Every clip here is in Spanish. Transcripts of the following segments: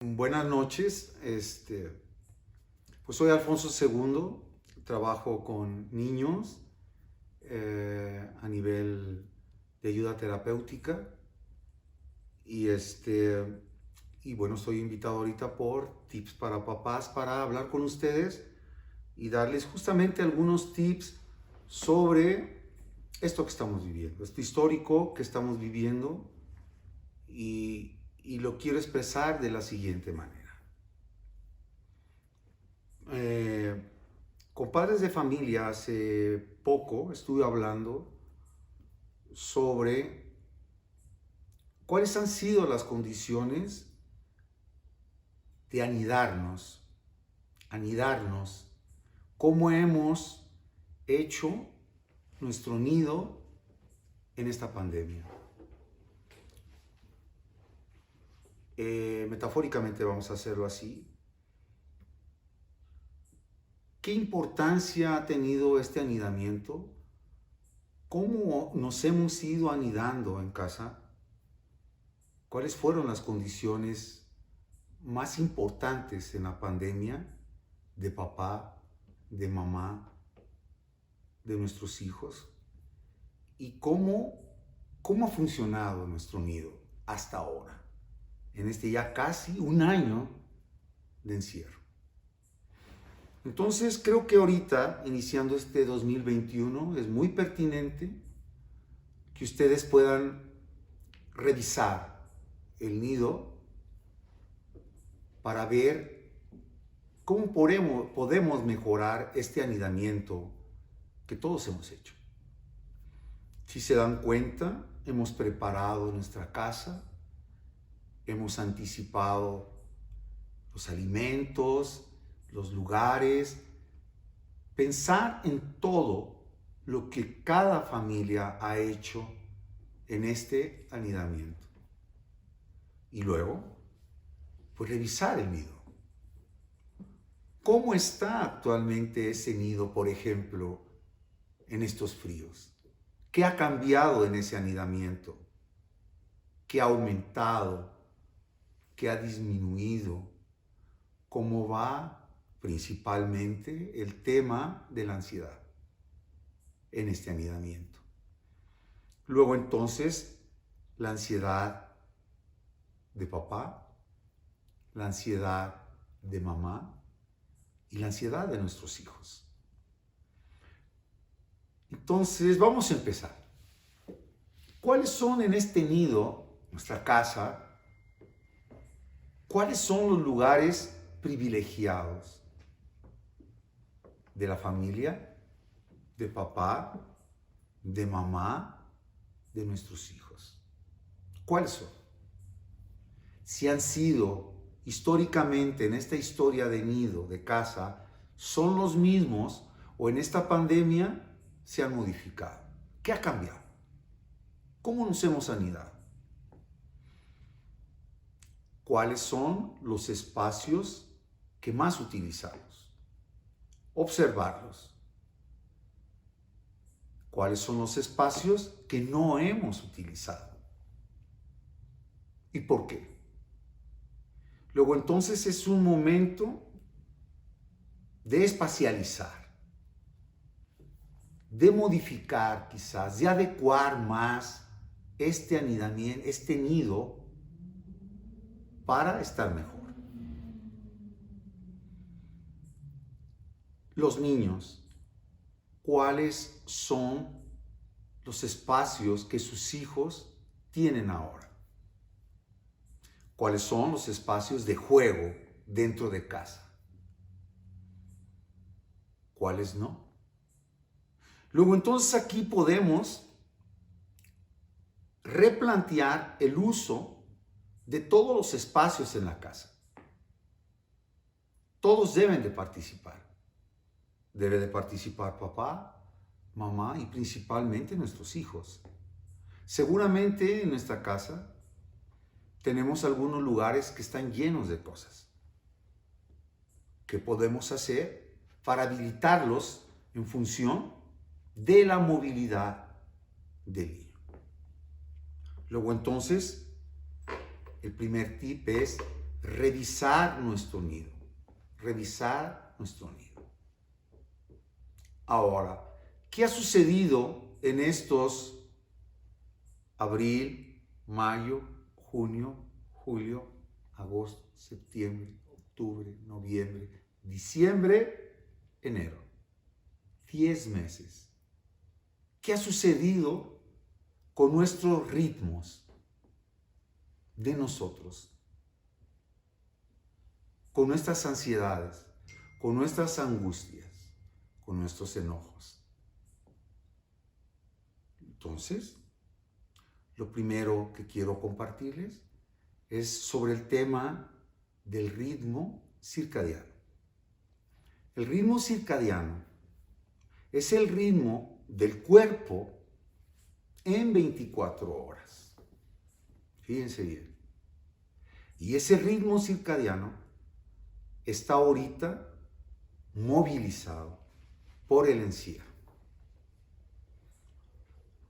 Buenas noches, pues soy Alfonso II, trabajo con niños a nivel de ayuda terapéutica y, y bueno, estoy invitado ahorita por Tips para Papás para hablar con ustedes y darles justamente algunos tips sobre esto que estamos viviendo, esto histórico que estamos viviendo y lo quiero expresar de la siguiente manera. Eh, con padres de familia hace poco estuve hablando sobre cuáles han sido las condiciones de anidarnos, cómo hemos hecho nuestro nido en esta pandemia. Metafóricamente vamos a hacerlo así. ¿Qué importancia ha tenido este anidamiento? ¿Cómo nos hemos ido anidando en casa? ¿Cuáles fueron las condiciones más importantes en la pandemia de papá, de mamá, de nuestros hijos? ¿Y cómo ha funcionado nuestro nido hasta ahora, en este ya casi un año de encierro? Entonces creo que ahorita, iniciando este 2021, es muy pertinente que ustedes puedan revisar el nido para ver cómo podemos mejorar este anidamiento que todos hemos hecho. Si se dan cuenta, hemos preparado nuestra casa, hemos anticipado los alimentos, los lugares, pensar en todo lo que cada familia ha hecho en este anidamiento. Y luego, pues revisar el nido. ¿Cómo está actualmente ese nido, por ejemplo, en estos fríos? ¿Qué ha cambiado en ese anidamiento? ¿Qué ha aumentado? ¿Qué ha disminuido? ¿Cómo va principalmente el tema de la ansiedad en este anidamiento? Luego entonces, la ansiedad de papá, la ansiedad de mamá y la ansiedad de nuestros hijos. Entonces, vamos a empezar. ¿Cuáles son en este nido, nuestra casa, cuáles son los lugares privilegiados de la familia, de papá, de mamá, de nuestros hijos? ¿Cuáles son? Si han sido históricamente en esta historia de nido, de casa, son los mismos o en esta pandemia se han modificado. ¿Qué ha cambiado? ¿Cómo nos hemos anidado? ¿Cuáles son los espacios que más utilizamos? Observarlos. ¿Cuáles son los espacios que no hemos utilizado? ¿Y por qué? Luego entonces es un momento de espacializar, de modificar quizás, de adecuar más este anidamiento, este nido para estar mejor. Los niños, ¿cuáles son los espacios que sus hijos tienen ahora? ¿Cuáles son los espacios de juego dentro de casa? ¿Cuáles no? Luego entonces aquí podemos replantear el uso de todos los espacios en la casa. Todos deben de participar. Debe de participar papá, mamá y principalmente nuestros hijos. Seguramente en nuestra casa tenemos algunos lugares que están llenos de cosas. ¿Qué podemos hacer para habilitarlos en función de la movilidad del niño? Luego entonces, el primer tip es revisar nuestro nido. Revisar nuestro nido. Ahora, ¿qué ha sucedido en estos abril, mayo, junio, julio, agosto, septiembre, octubre, noviembre, diciembre, enero? 10 meses. ¿Qué ha sucedido con nuestros ritmos de nosotros? Con nuestras ansiedades, con nuestras angustias, con nuestros enojos. Entonces, lo primero que quiero compartirles es sobre el tema del ritmo circadiano. El ritmo circadiano es el ritmo del cuerpo en 24 horas. Fíjense bien. Y ese ritmo circadiano está ahorita movilizado por el encierro.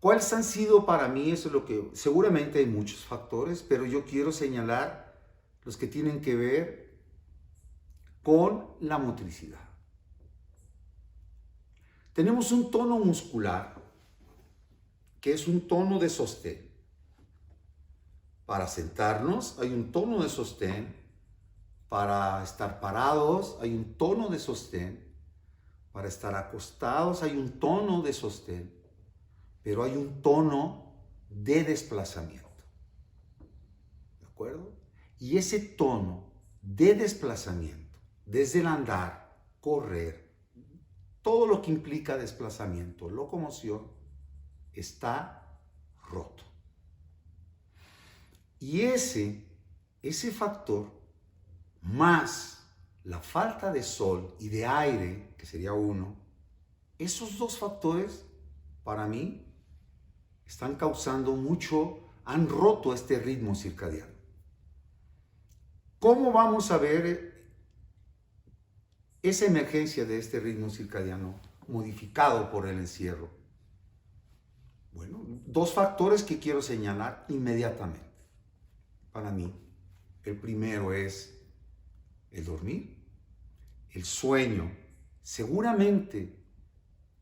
¿Cuáles han sido para mí? Eso es lo que seguramente hay muchos factores, pero yo quiero señalar los que tienen que ver con la motricidad. Tenemos un tono muscular que es un tono de sostén. Para sentarnos hay un tono de sostén, para estar parados hay un tono de sostén, para estar acostados hay un tono de sostén, pero hay un tono de desplazamiento. ¿De acuerdo? Y ese tono de desplazamiento, desde el andar, correr, todo lo que implica desplazamiento, locomoción, está roto. Y ese factor, más la falta de sol y de aire, que sería uno, esos dos factores, para mí, están causando mucho, han roto este ritmo circadiano. ¿Cómo vamos a ver esa emergencia de este ritmo circadiano modificado por el encierro? Bueno, dos factores que quiero señalar inmediatamente. Para mí, el primero es el dormir, el sueño. Seguramente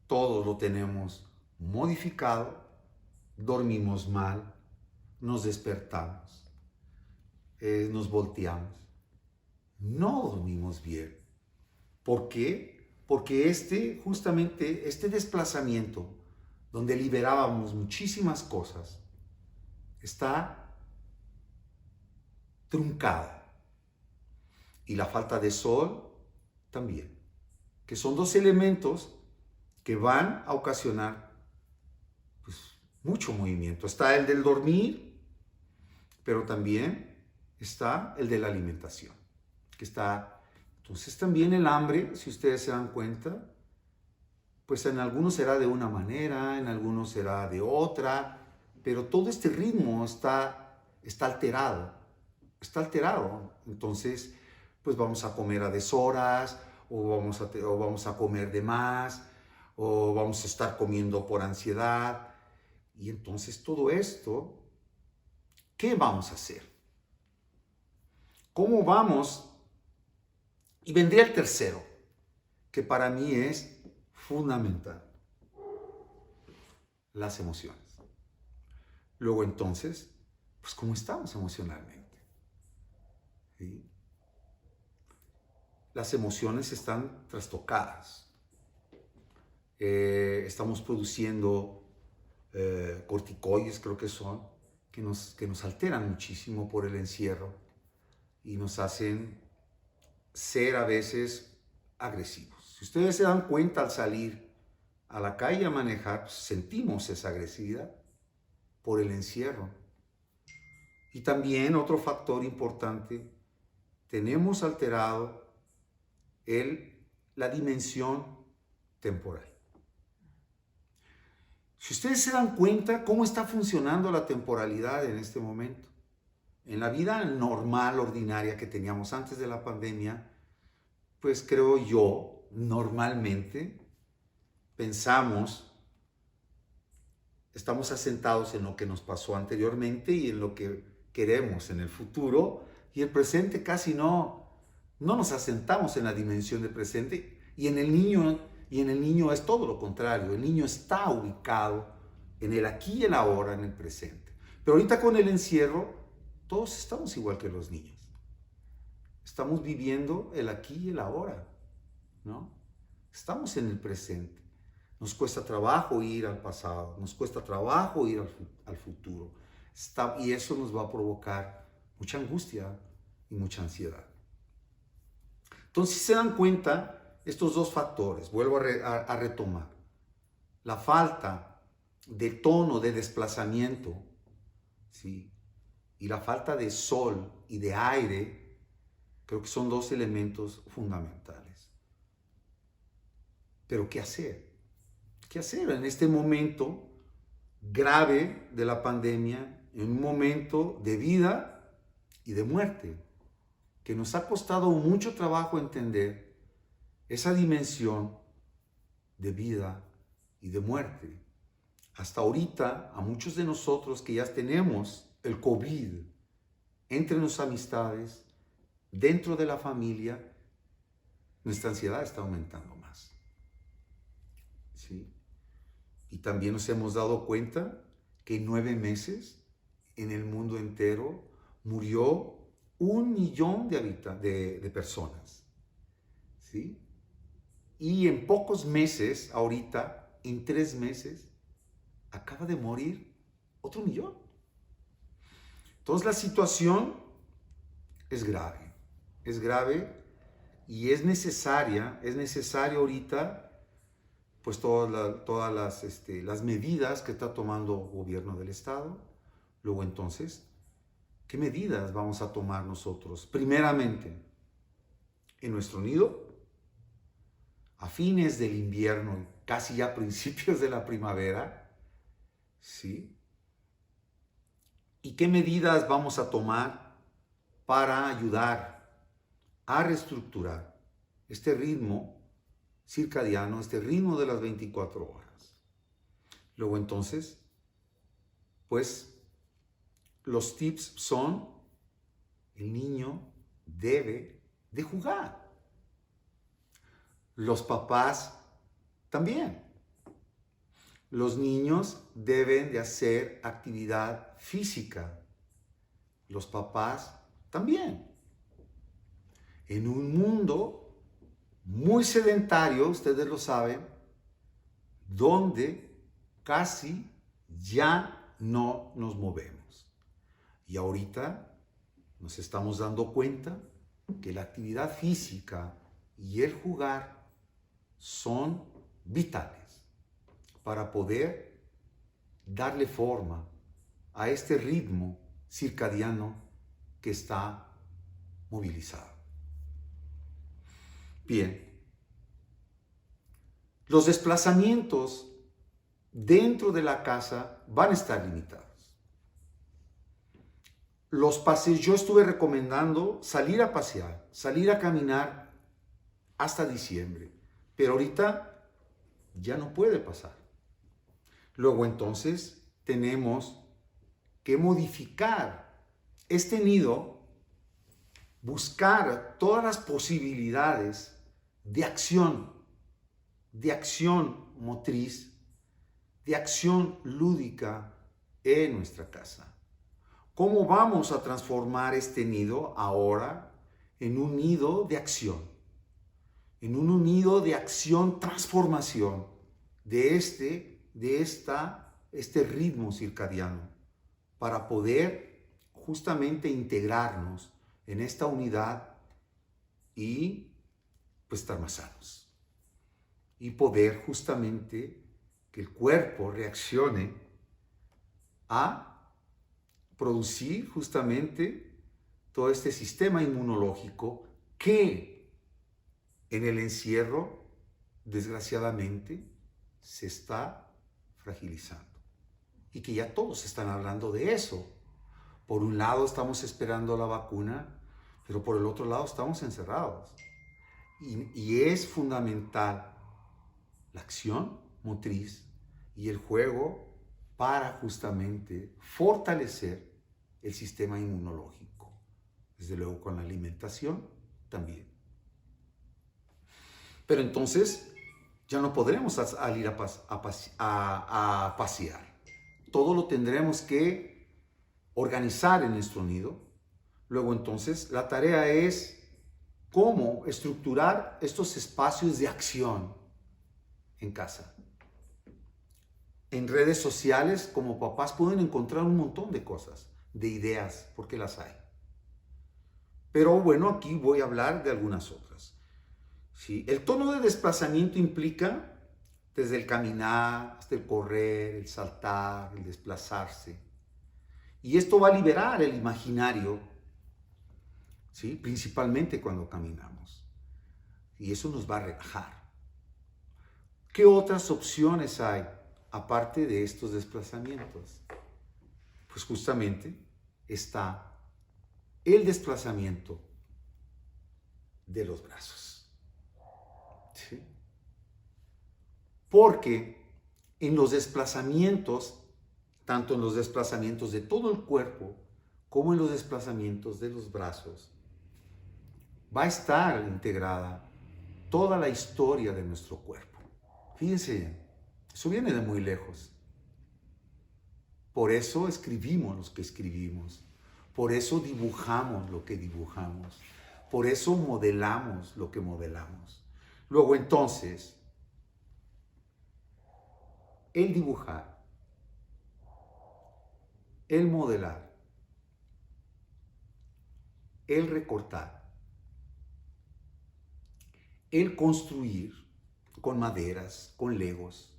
todos lo tenemos modificado, dormimos mal, nos despertamos, nos volteamos, no dormimos bien. ¿Por qué? Porque justamente este desplazamiento, donde liberábamos muchísimas cosas, está truncado. Y la falta de sol también, que son dos elementos que van a ocasionar mucho movimiento. Está el del dormir, pero también está el de la alimentación, que está. Entonces también el hambre, si ustedes se dan cuenta, pues en algunos será de una manera, en algunos será de otra, pero todo este ritmo está alterado. Está alterado. Entonces, pues vamos a comer a deshoras, o vamos a comer de más, o vamos a estar comiendo por ansiedad. Y entonces todo esto, ¿qué vamos a hacer? ¿Cómo vamos? Y vendría el tercero, que para mí es fundamental: las emociones. Luego entonces, pues ¿cómo estamos emocionalmente? ¿Sí? Las emociones están trastocadas. Estamos produciendo corticoides, creo que son, que nos alteran muchísimo por el encierro y nos hacen ser a veces agresivos. Si ustedes se dan cuenta, al salir a la calle a manejar, pues sentimos esa agresividad por el encierro. Y también otro factor importante, tenemos alterado la dimensión temporal. Si ustedes se dan cuenta cómo está funcionando la temporalidad en este momento, en la vida normal, ordinaria que teníamos antes de la pandemia, pues creo yo, normalmente estamos asentados en lo que nos pasó anteriormente y en lo que queremos en el futuro, Y el presente casi no nos asentamos en la dimensión del presente. Y en el niño es todo lo contrario. El niño está ubicado en el aquí y el ahora, en el presente. Pero ahorita con el encierro, todos estamos igual que los niños. Estamos viviendo el aquí y el ahora, ¿no? Estamos en el presente. Nos cuesta trabajo ir al pasado, nos cuesta trabajo ir al futuro. Y eso nos va a provocar mucha angustia y mucha ansiedad. Entonces, si se dan cuenta, estos dos factores, vuelvo a retomar, la falta de tono, de desplazamiento, ¿sí? Y la falta de sol y de aire, creo que son dos elementos fundamentales. Pero ¿qué hacer? ¿Qué hacer en este momento grave de la pandemia, en un momento de vida y de muerte, que nos ha costado mucho trabajo entender esa dimensión de vida y de muerte? Hasta ahorita, a muchos de nosotros que ya tenemos el COVID entre nuestras amistades, dentro de la familia, nuestra ansiedad está aumentando más. ¿Sí? Y también nos hemos dado cuenta que en 9 meses en el mundo entero murió 1 millón de personas. ¿Sí? Y en pocos meses, ahorita, en 3 meses, acaba de morir otro 1 millón. Entonces la situación es grave y es necesario ahorita pues todas las medidas que está tomando el gobierno del Estado. Luego entonces, ¿qué medidas vamos a tomar nosotros? Primeramente, en nuestro nido, a fines del invierno, casi ya principios de la primavera, ¿sí? ¿Y qué medidas vamos a tomar para ayudar a reestructurar este ritmo circadiano, este ritmo de las 24 horas? Luego entonces, pues los tips son: el niño debe de jugar. Los papás también. Los niños deben de hacer actividad física. Los papás también. En un mundo muy sedentario, ustedes lo saben, donde casi ya no nos movemos. Y ahorita nos estamos dando cuenta que la actividad física y el jugar son vitales para poder darle forma a este ritmo circadiano que está movilizado. Bien, los desplazamientos dentro de la casa van a estar limitados. Los paseos, yo estuve recomendando salir a pasear, salir a caminar hasta diciembre, pero ahorita ya no puede pasar. Luego entonces tenemos que modificar este nido, buscar todas las posibilidades de acción motriz, de acción lúdica en nuestra casa. ¿Cómo vamos a transformar este nido ahora en un nido de acción? En un nido de acción, transformación de este ritmo circadiano, para poder justamente integrarnos en esta unidad y pues estar más sanos. Y poder justamente que el cuerpo reaccione a producir justamente todo este sistema inmunológico que en el encierro, desgraciadamente, se está fragilizando. Y que ya todos están hablando de eso. Por un lado estamos esperando la vacuna, pero por el otro lado estamos encerrados. Y es fundamental la acción motriz y el juego para justamente fortalecer el sistema inmunológico. Desde luego con la alimentación también. Pero entonces ya no podremos salir a pasear. Todo lo tendremos que organizar en nuestro nido. Luego entonces la tarea es cómo estructurar estos espacios de acción en casa. En redes sociales, como papás, pueden encontrar un montón de cosas, de ideas, porque las hay. Pero bueno, aquí voy a hablar de algunas otras. ¿Sí? El tono de desplazamiento implica desde el caminar hasta el correr, el saltar, el desplazarse. Y esto va a liberar el imaginario, ¿sí? Principalmente cuando caminamos. Y eso nos va a relajar. ¿Qué otras opciones hay aparte de estos desplazamientos? Pues justamente está el desplazamiento de los brazos. ¿Sí? Porque en los desplazamientos, tanto en los desplazamientos de todo el cuerpo como en los desplazamientos de los brazos, va a estar integrada toda la historia de nuestro cuerpo. Fíjense, eso viene de muy lejos. Por eso escribimos lo que escribimos. Por eso dibujamos lo que dibujamos. Por eso modelamos lo que modelamos. Luego entonces, el dibujar, el modelar, el recortar, el construir con maderas, con legos,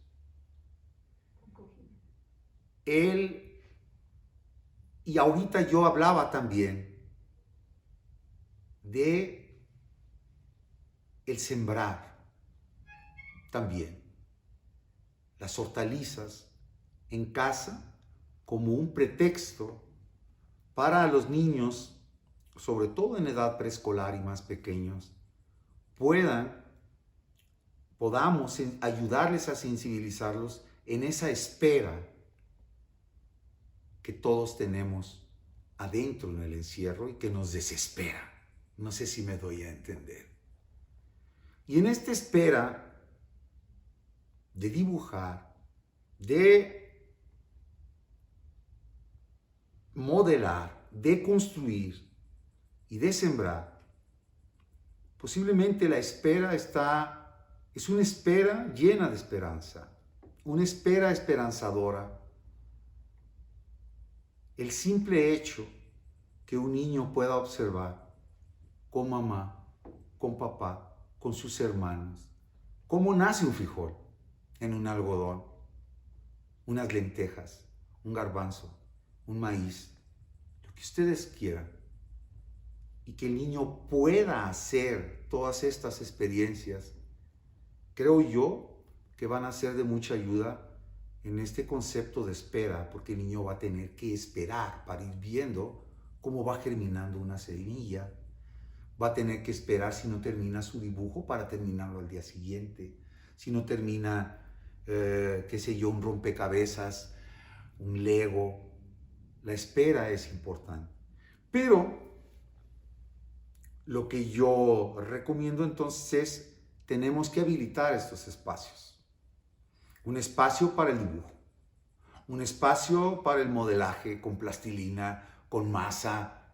y ahorita yo hablaba también de el sembrar también las hortalizas en casa como un pretexto para los niños, sobre todo en edad preescolar y más pequeños, podamos ayudarles a sensibilizarlos en esa espera que todos tenemos adentro en el encierro y que nos desespera. No sé si me doy a entender. Y en esta espera de dibujar, de modelar, de construir y de sembrar, posiblemente la espera es una espera llena de esperanza, una espera esperanzadora. El simple hecho que un niño pueda observar con mamá, con papá, con sus hermanos, cómo nace un frijol en un algodón, unas lentejas, un garbanzo, un maíz, lo que ustedes quieran, y que el niño pueda hacer todas estas experiencias, creo yo que van a ser de mucha ayuda en este concepto de espera, porque el niño va a tener que esperar para ir viendo cómo va germinando una semilla, va a tener que esperar si no termina su dibujo para terminarlo al día siguiente, si no termina, qué sé yo, un rompecabezas, un Lego. La espera es importante. Pero lo que yo recomiendo entonces es, tenemos que habilitar estos espacios. Un espacio para el dibujo, un espacio para el modelaje con plastilina, con masa,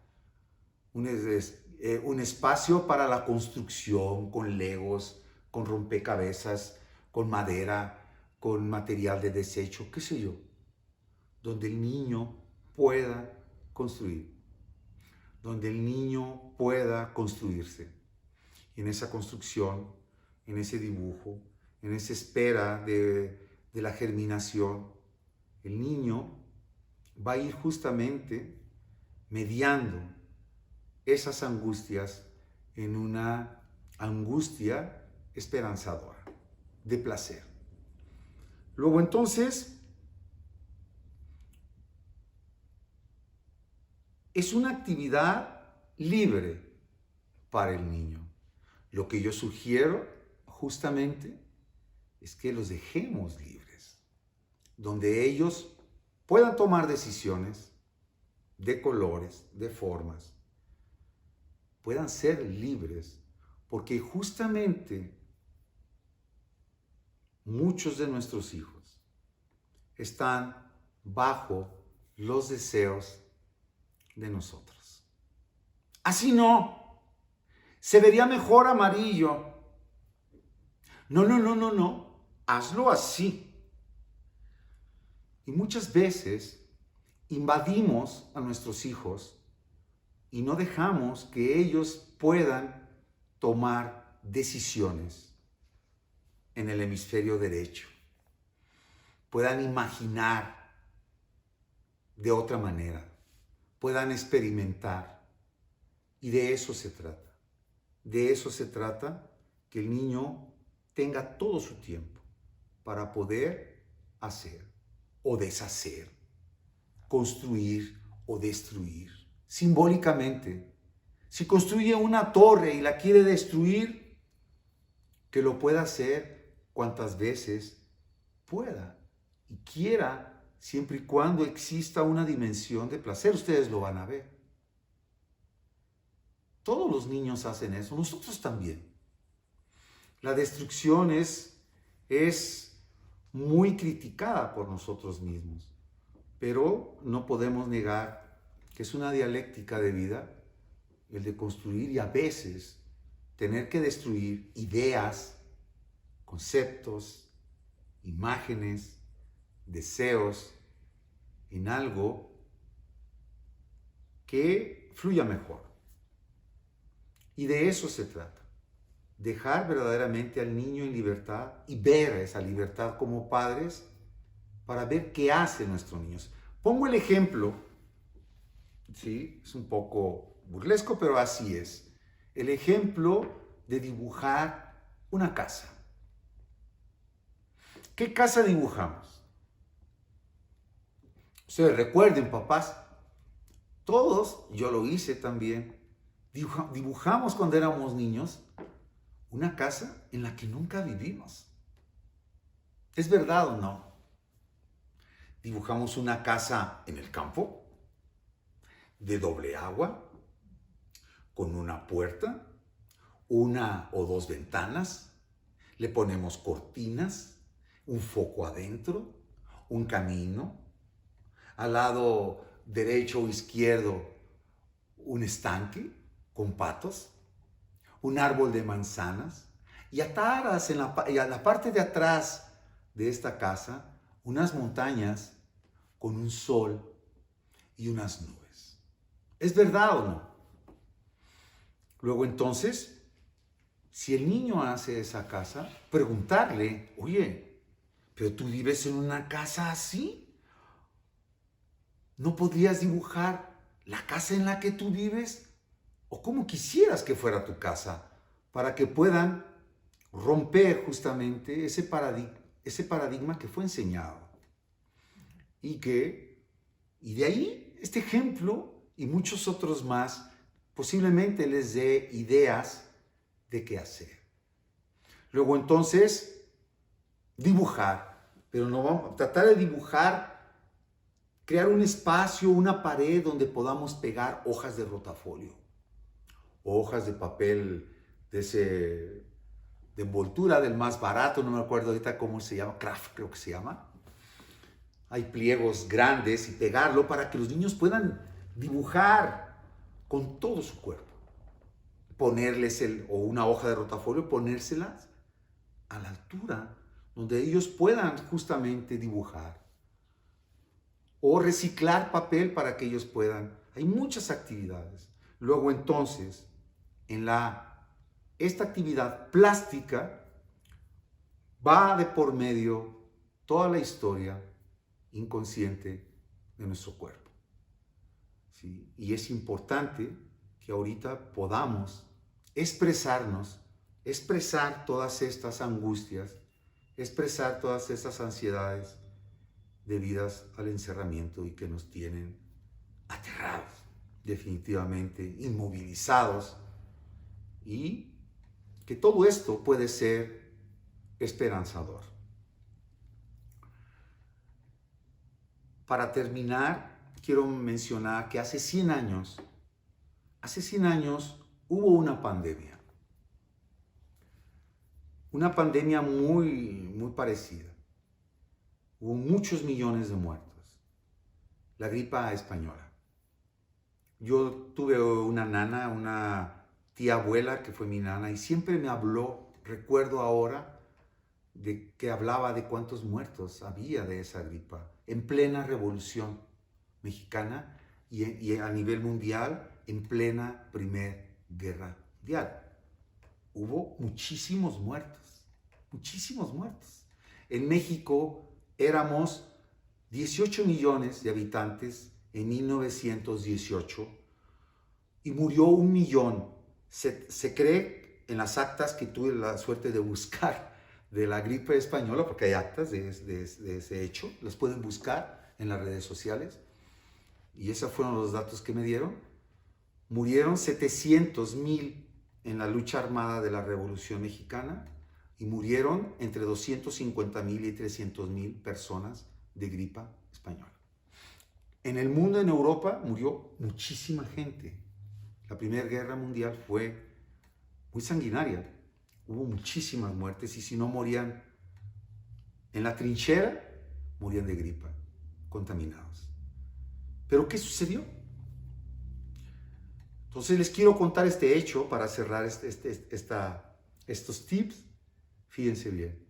un espacio para la construcción con legos, con rompecabezas, con madera, con material de desecho, qué sé yo, donde el niño pueda construir, donde el niño pueda construirse. Y en esa construcción, en ese dibujo, en esa espera de la germinación, el niño va a ir justamente mediando esas angustias en una angustia esperanzadora, de placer. Luego entonces, es una actividad libre para el niño. Lo que yo sugiero justamente es que los dejemos libres, donde ellos puedan tomar decisiones de colores, de formas, puedan ser libres, porque justamente muchos de nuestros hijos están bajo los deseos de nosotros. Así no, se vería mejor amarillo. No, no, no, no, no, hazlo así. Y muchas veces invadimos a nuestros hijos y no dejamos que ellos puedan tomar decisiones en el hemisferio derecho, puedan imaginar de otra manera, puedan experimentar. Y de eso se trata. De eso se trata, que el niño tenga todo su tiempo para poder hacer o deshacer, construir o destruir. Simbólicamente, si construye una torre y la quiere destruir, que lo pueda hacer cuantas veces pueda y quiera, siempre y cuando exista una dimensión de placer. Ustedes lo van a ver. Todos los niños hacen eso, nosotros también. La destrucción es muy criticada por nosotros mismos, pero no podemos negar que es una dialéctica de vida el de construir y a veces tener que destruir ideas, conceptos, imágenes, deseos en algo que fluya mejor. Y de eso se trata. Dejar verdaderamente al niño en libertad y ver esa libertad como padres para ver qué hacen nuestros niños. Pongo el ejemplo, ¿sí? Es un poco burlesco, pero así es. El ejemplo de dibujar una casa. ¿Qué casa dibujamos? Ustedes recuerden, papás, todos, yo lo hice también, dibujamos cuando éramos niños una casa en la que nunca vivimos. ¿Es verdad o no? Dibujamos una casa en el campo, de doble agua, con una puerta, una o dos ventanas, le ponemos cortinas, un foco adentro, un camino, al lado derecho o izquierdo un estanque con patos, un árbol de manzanas y atrás, en la parte de atrás de esta casa, unas montañas con un sol y unas nubes. ¿Es verdad o no? Luego entonces, si el niño hace esa casa, preguntarle, oye, ¿pero tú vives en una casa así? ¿No podrías dibujar la casa en la que tú vives? ¿O cómo quisieras que fuera tu casa? Para que puedan romper justamente ese paradigma que fue enseñado. Y de ahí, este ejemplo y muchos otros más, posiblemente les dé ideas de qué hacer. Luego entonces, dibujar, pero no vamos a tratar de dibujar, crear un espacio, una pared donde podamos pegar hojas de rotafolio, hojas de papel de envoltura del más barato, no me acuerdo ahorita cómo se llama, craft creo que se llama. Hay pliegos grandes y pegarlo para que los niños puedan dibujar con todo su cuerpo. Ponerles o una hoja de rotafolio, ponérselas a la altura donde ellos puedan justamente dibujar. O reciclar papel para que ellos puedan. Hay muchas actividades. Luego entonces, esta actividad plástica va de por medio toda la historia inconsciente de nuestro cuerpo. ¿Sí? Y es importante que ahorita podamos expresarnos, expresar todas estas angustias, expresar todas estas ansiedades debidas al encerramiento y que nos tienen aterrados, definitivamente inmovilizados, y que todo esto puede ser esperanzador. Para terminar, quiero mencionar que hace 100 años hubo una pandemia muy parecida. Hubo muchos millones de muertos. La gripa española. Yo tuve una nana, una tía abuela que fue mi nana y siempre me habló, recuerdo ahora, de que hablaba de cuántos muertos había de esa gripa en plena Revolución Mexicana y a nivel mundial en plena Primera Guerra Mundial. Hubo muchísimos muertos, muchísimos muertos. En México éramos 18 millones de habitantes en 1918 y murió 1 millón. Se cree en las actas que tuve la suerte de buscar de la gripe española, porque hay actas de ese hecho, las pueden buscar en las redes sociales, y esos fueron los datos que me dieron. Murieron 700,000 en la lucha armada de la Revolución Mexicana y murieron entre 250,000 y 300,000 personas de gripa española. En el mundo, en Europa, murió muchísima gente. La Primera Guerra Mundial fue muy sanguinaria. Hubo muchísimas muertes y si no morían en la trinchera, morían de gripa, contaminados. ¿Pero qué sucedió? Entonces les quiero contar este hecho para cerrar estos tips. Fíjense bien,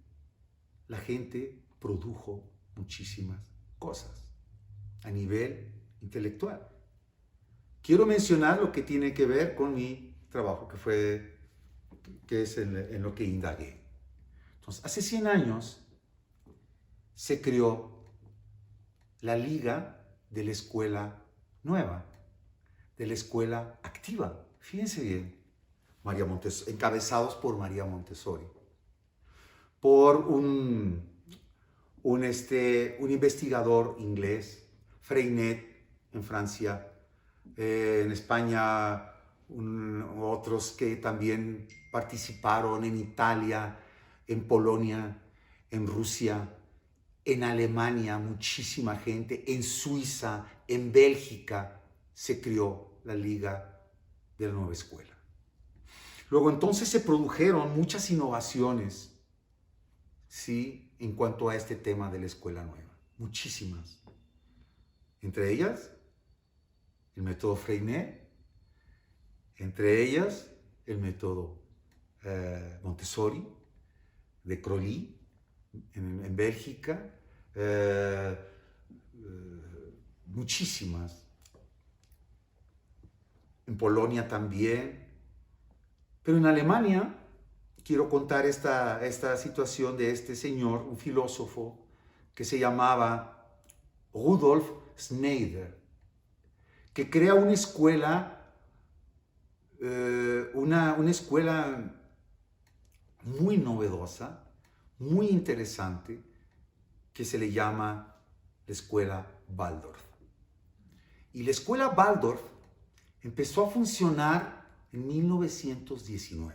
la gente produjo muchísimas cosas a nivel intelectual. Quiero mencionar lo que tiene que ver con mi trabajo, que es en lo que indagué. Entonces, hace 100 años se creó la Liga de la Escuela Nueva, de la Escuela Activa. Fíjense bien, encabezados por María Montessori, por un investigador inglés, Freinet en Francia, en España otros que también participaron, en Italia, en Polonia, en Rusia, en Alemania, muchísima gente, en Suiza, en Bélgica, se creó la Liga de la Nueva Escuela. Luego entonces se produjeron muchas innovaciones, ¿sí?, en cuanto a este tema de la escuela nueva, muchísimas. Entre ellas, el método Freinet, entre ellas, el método Montessori, de Crolli, en Bélgica, muchísimas. En Polonia también. Pero en Alemania, quiero contar esta situación de este señor, un filósofo, que se llamaba Rudolf Schneider, que crea una escuela, una escuela muy novedosa, muy interesante, que se le llama la Escuela Waldorf. Y la Escuela Waldorf empezó a funcionar en 1919.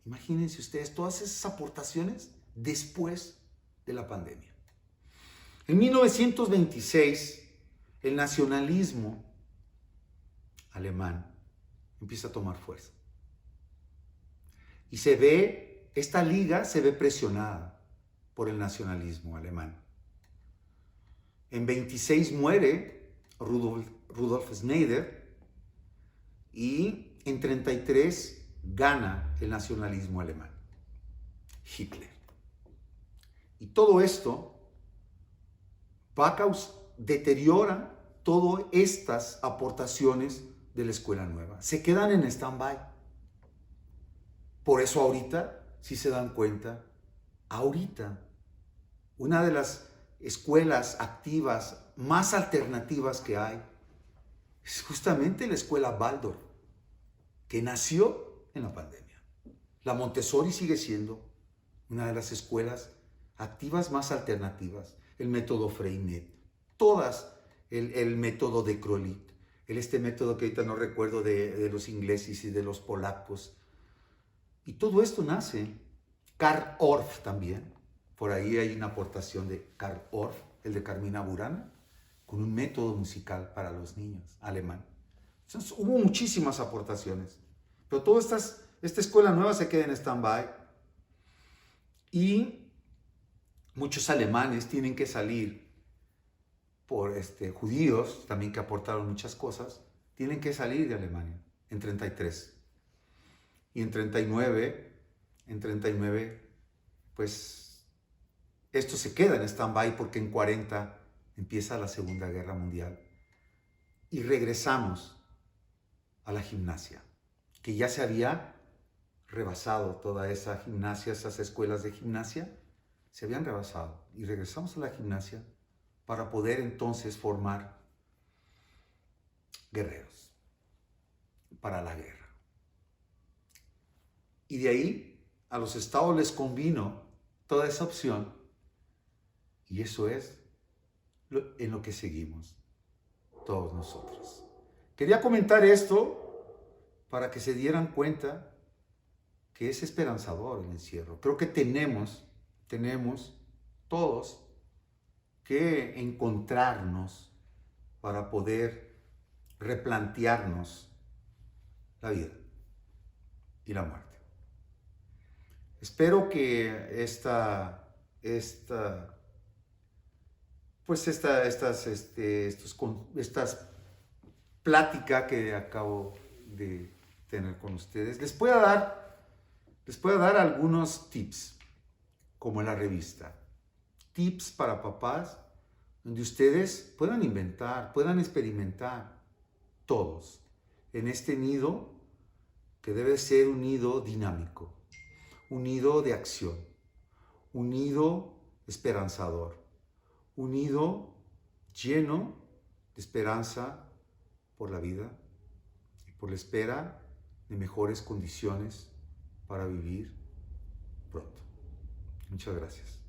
Imagínense ustedes todas esas aportaciones después de la pandemia. En 1926, el nacionalismo alemán empieza a tomar fuerza. Y esta liga se ve presionada por el nacionalismo alemán. En 26 muere Rudolf Schneider y en 33 gana el nacionalismo alemán, Hitler. Y todo esto deteriora todas estas aportaciones de la escuela nueva. Se quedan en stand-by. Por eso ahorita, si se dan cuenta, una de las escuelas activas más alternativas que hay es justamente la escuela Waldorf, que nació en la pandemia. La Montessori sigue siendo una de las escuelas activas más alternativas. El método Freinet, el método de Crolli, este método que ahorita no recuerdo de los ingleses y de los polacos. Y todo esto nace. Karl Orff también. Por ahí hay una aportación de Karl Orff, el de Carmina Burana, con un método musical para los niños, alemán. Entonces, hubo muchísimas aportaciones. Pero toda esta escuela nueva se queda en stand-by y muchos alemanes tienen que salir por judíos, también que aportaron muchas cosas, tienen que salir de Alemania en 33. Y en 39, pues esto se queda en stand-by porque en 40 empieza la Segunda Guerra Mundial. Y regresamos a la gimnasia, que ya se había rebasado toda esa gimnasia, esas escuelas de gimnasia, se habían rebasado. Y regresamos a la gimnasia para poder entonces formar guerreros para la guerra. Y de ahí a los estados les toda esa opción, y eso es en lo que seguimos todos nosotros. Quería comentar esto para que se dieran cuenta que es esperanzador el encierro. Creo que tenemos todos que encontrarnos para poder replantearnos la vida y la muerte. Espero que esta plática que acabo de tener con ustedes les pueda dar algunos tips, como en la revista. Tips para papás, donde ustedes puedan inventar, puedan experimentar todos en este nido que debe ser un nido dinámico, un nido de acción, un nido esperanzador, un nido lleno de esperanza por la vida y por la espera de mejores condiciones para vivir pronto. Muchas gracias.